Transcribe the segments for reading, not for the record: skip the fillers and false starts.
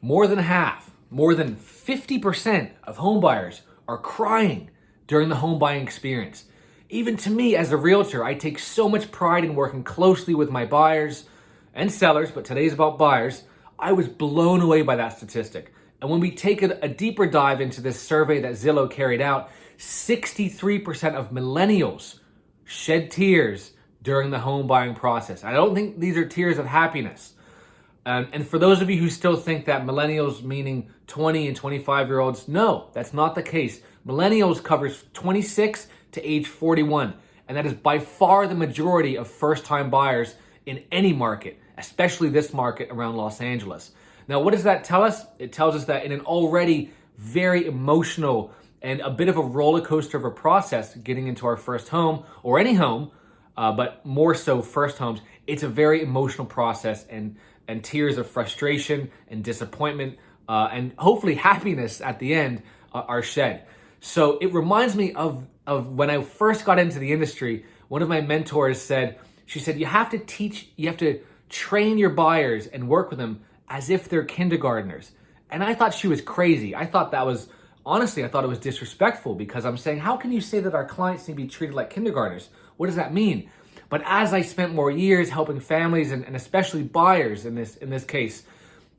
more than half, more than 50% of home buyers are crying during the home buying experience. Even to me as a realtor, I take so much pride in working closely with my buyers and sellers, but today's about buyers. I was blown away by that statistic. And when we take a deeper dive into this survey that Zillow carried out, 63% of millennials shed tears during the home buying process. I don't think these are tears of happiness. And for those of you who still think that millennials meaning 20 and 25-year-olds, no, that's not the case. Millennials covers 26 to age 41, and that is by far the majority of first-time buyers in any market, especially this market around Los Angeles. Now, what does that tell us? It tells us that in an already very emotional and a bit of a roller coaster of a process getting into our first home or any home, but more so first homes, it's a very emotional process, and tears of frustration and disappointment and hopefully happiness at the end are shed. So it reminds me of when I first got into the industry. One of my mentors said, you have to train your buyers and work with them as if they're kindergartners. And I thought she was crazy. I thought it was disrespectful, because I'm saying, how can you say that our clients need to be treated like kindergartners? What does that mean? But as I spent more years helping families and especially buyers in this case,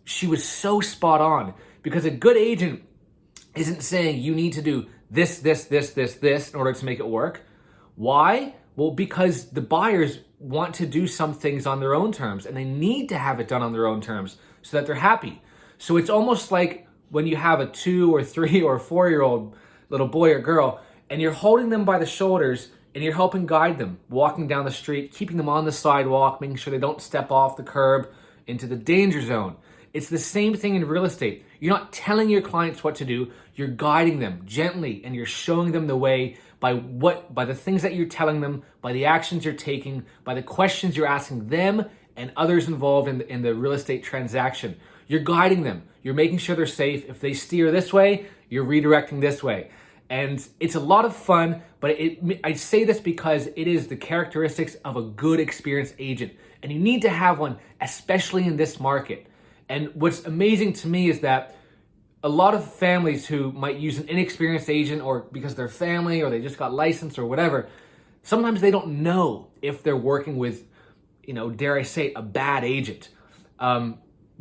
she was so spot on, because a good agent isn't saying you need to do this in order to make it work. Why? Well, because the buyers want to do some things on their own terms, and they need to have it done on their own terms so that they're happy. So it's almost like when you have a 2 or 3 or 4-year-old little boy or girl, and you're holding them by the shoulders and you're helping guide them, walking down the street, keeping them on the sidewalk, making sure they don't step off the curb into the danger zone. It's the same thing in real estate. You're not telling your clients what to do, you're guiding them gently, and you're showing them the way by the things that you're telling them, by the actions you're taking, by the questions you're asking them and others involved in the real estate transaction. You're guiding them. You're making sure they're safe. If they steer this way, you're redirecting this way. And it's a lot of fun, but I say this because it is the characteristics of a good experienced agent. And you need to have one, especially in this market. And what's amazing to me is that a lot of families who might use an inexperienced agent, or because they're family or they just got licensed or whatever, sometimes they don't know if they're working with, dare I say, a bad agent.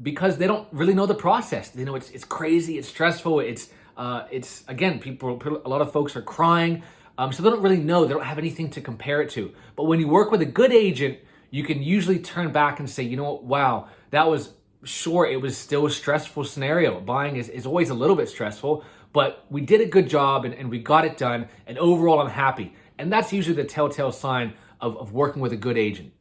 Because they don't really know the process. They know it's crazy, it's stressful, it's again, a lot of folks are crying, so they don't really know, they don't have anything to compare it to. But when you work with a good agent, you can usually turn back and say, wow, it was still a stressful scenario. Buying is always a little bit stressful, but we did a good job and we got it done, and overall I'm happy. And that's usually the telltale sign of working with a good agent.